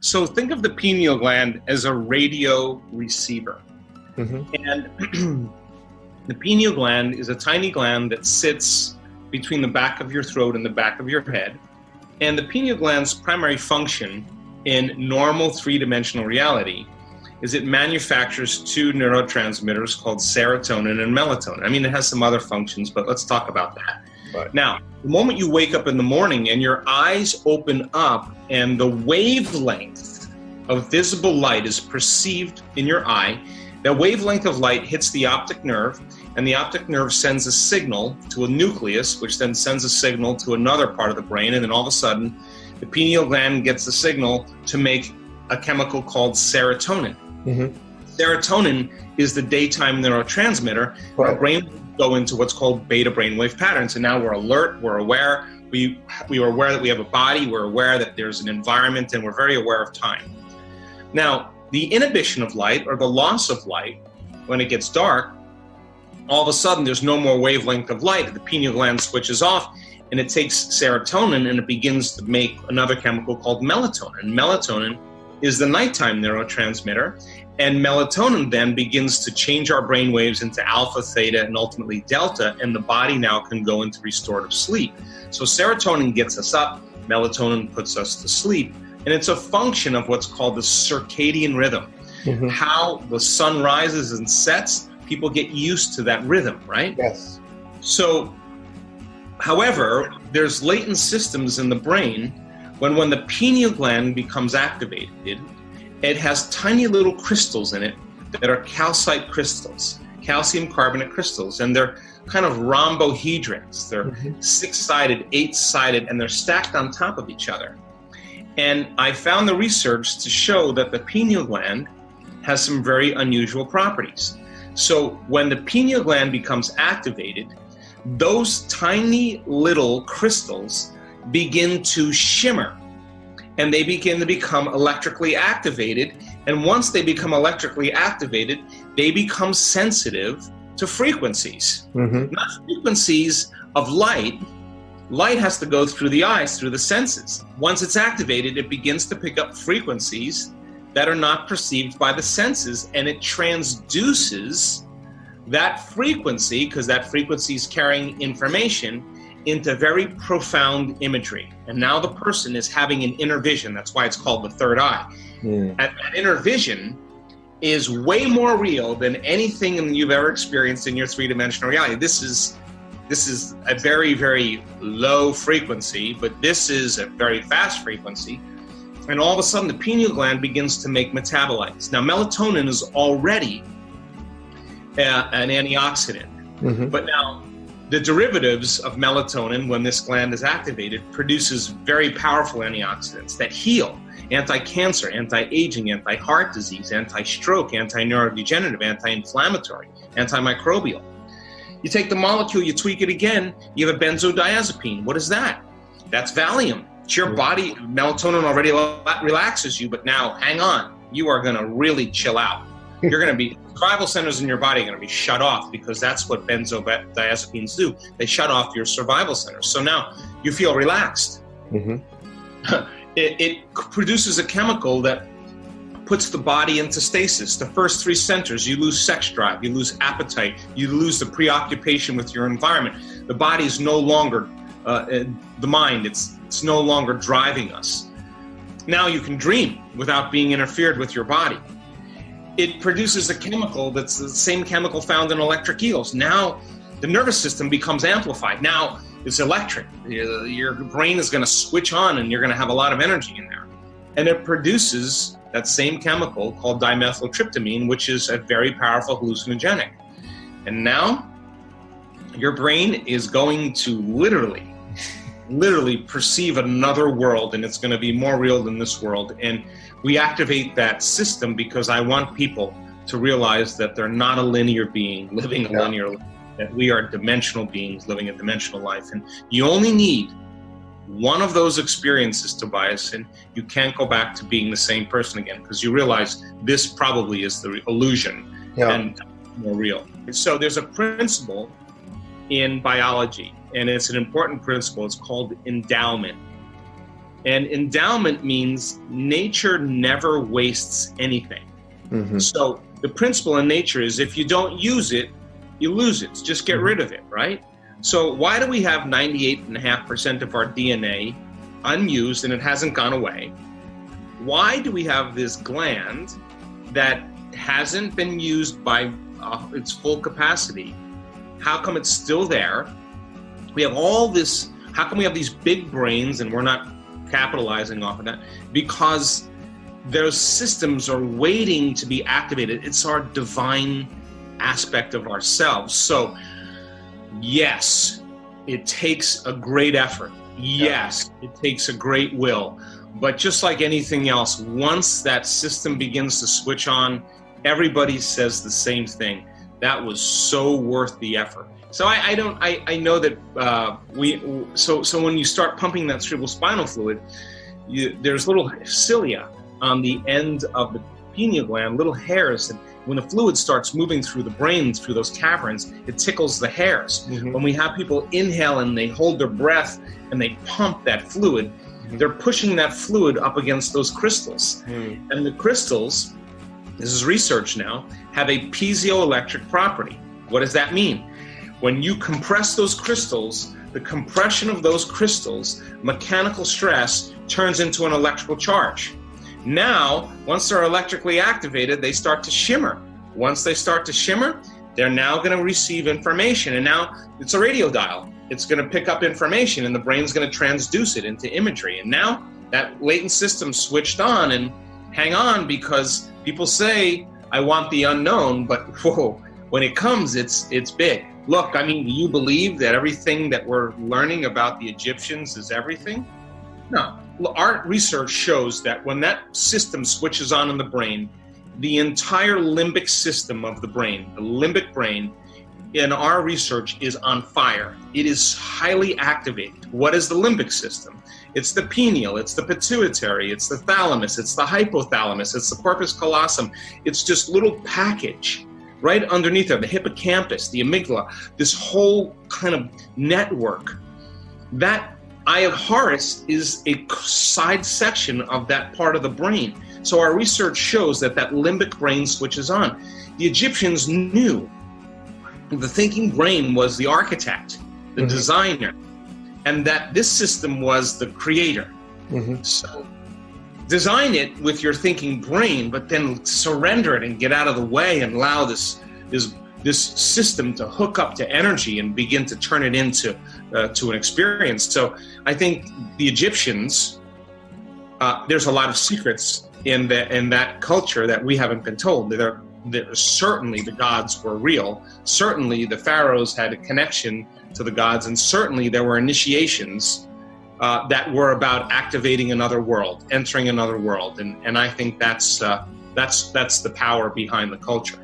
So think of the pineal gland as a radio receiver. Mm-hmm. And the pineal gland is a tiny gland that sits between the back of your throat and the back of your head. And the pineal gland's primary function in normal three-dimensional reality is it manufactures two neurotransmitters called serotonin and melatonin. I mean, it has some other functions, but let's talk about that. Right. Now, the moment you wake up in the morning and your eyes open up and the wavelength of visible light is perceived in your eye, that wavelength of light hits the optic nerve, and the optic nerve sends a signal to a nucleus, which then sends a signal to another part of the brain, and then all of a sudden, the pineal gland gets the signal to make a chemical called serotonin. Mm-hmm. Serotonin is the daytime neurotransmitter. Right. Our brain will go into what's called beta brainwave patterns, and now we're alert, we're aware, we are aware that we have a body, we're aware that there's an environment, and we're very aware of time. Now, the inhibition of light, or the loss of light, when it gets dark, all of a sudden there's no more wavelength of light. The pineal gland switches off, and it takes serotonin and it begins to make another chemical called melatonin. Melatonin is the nighttime neurotransmitter, and melatonin then begins to change our brain waves into alpha, theta, and ultimately delta, and the body now can go into restorative sleep. So serotonin gets us up, melatonin puts us to sleep, and it's a function of what's called the circadian rhythm. Mm-hmm. How the sun rises and sets, people get used to that rhythm, right? Yes. So, however, there's latent systems in the brain when the pineal gland becomes activated, it has tiny little crystals in it that are calcite crystals, calcium carbonate crystals, and they're kind of rhombohedrons. They're Mm-hmm. 6-sided, 8-sided, and they're stacked on top of each other. And I found the research to show that the pineal gland has some very unusual properties. So when the pineal gland becomes activated, those tiny little crystals begin to shimmer, and they begin to become electrically activated. And once they become electrically activated, they become sensitive to frequencies. Mm-hmm. Not frequencies of light. Light has to go through the eyes, through the senses. Once it's activated, it begins to pick up frequencies that are not perceived by the senses, and it transduces that frequency, because that frequency is carrying information, into very profound imagery. And now the person is having an inner vision. That's why it's called the third eye. Mm. And that inner vision is way more real than anything you've ever experienced in your three-dimensional reality. This is a very, very low frequency, but this is a very fast frequency. And all of a sudden, the pineal gland begins to make metabolites. Now, melatonin is already an antioxidant. Mm-hmm. But now, the derivatives of melatonin, when this gland is activated, produces very powerful antioxidants that heal. Anti-cancer, anti-aging, anti-heart disease, anti-stroke, anti-neurodegenerative, anti-inflammatory, antimicrobial. You take the molecule, you tweak it again, you have a benzodiazepine. What is that? That's Valium. It's your body, melatonin already relaxes you, but now, hang on, you are gonna really chill out. You're gonna be, survival centers in your body are gonna be shut off, because that's what benzodiazepines do. They shut off your survival centers. So now you feel relaxed. Mm-hmm. It produces a chemical that puts the body into stasis. The first three centers, you lose sex drive, you lose appetite, you lose the preoccupation with your environment. The body is no longer, the mind, it's no longer driving us. Now you can dream without being interfered with your body. It produces a chemical that's the same chemical found in electric eels. Now the nervous system becomes amplified. Now it's electric. Your brain is going to switch on, and you're going to have a lot of energy in there. And it produces that same chemical called dimethyltryptamine, which is a very powerful hallucinogenic. And now your brain is going to literally perceive another world, and it's going to be more real than this world. And we activate that system because I want people to realize that they're not a linear being living a linear life, that we are dimensional beings living a dimensional life. And you only need one of those experiences, Tobias, and you can't go back to being the same person again, because you realize this probably is the illusion and more real. So there's a principle in biology, and it's an important principle. It's called endowment. And endowment means nature never wastes anything. So the principle in nature is if you don't use it, you lose it. Just get rid of it, right? So why do we have 98.5% of our DNA unused and it hasn't gone away? Why do we have this gland that hasn't been used by its full capacity? How come it's still there? We have all this, how come we have these big brains and we're not capitalizing off of that? Because those systems are waiting to be activated. It's our divine aspect of ourselves. So yes, it takes a great effort. Yes, it takes a great will. But just like anything else, once that system begins to switch on, everybody says the same thing. That was so worth the effort. So I know that so when you start pumping that cerebrospinal fluid, there's little cilia on the end of the pineal gland, little hairs, and when the fluid starts moving through the brain, through those caverns, it tickles the hairs. When we have people inhale and they hold their breath and they pump that fluid, they're pushing that fluid up against those crystals. And the crystals, this is research now, have a piezoelectric property. What does that mean? When you compress those crystals, the compression of those crystals, mechanical stress, turns into an electrical charge. Now, once they're electrically activated, they start to shimmer. Once they start to shimmer, they're now going to receive information. And now it's a radio dial. It's going to pick up information and the brain's going to transduce it into imagery. And now that latent system switched on, and hang on, because people say, I want the unknown, but whoa, when it comes, it's big. Look, I mean, do you believe that everything that we're learning about the Egyptians is everything? No. Our research shows that when that system switches on in the brain, the entire limbic system of the brain, the limbic brain, in our research is on fire. It is highly activated. What is the limbic system? It's the pineal, it's the pituitary, it's the thalamus, it's the hypothalamus, it's the corpus callosum. It's just little package right underneath there, the hippocampus, the amygdala, this whole kind of network. That Eye of Horus is a side section of that part of the brain. So our research shows that that limbic brain switches on. The Egyptians knew the thinking brain was the architect, the designer, and that this system was the creator. So design it with your thinking brain, but then surrender it and get out of the way and allow this system to hook up to energy and begin to turn it into to an experience. So I think the Egyptians, there's a lot of secrets in that culture that we haven't been told. There certainly the gods were real. Certainly the pharaohs had a connection to the gods, and certainly there were initiations that were about activating another world, entering another world, and I think that's the power behind the culture.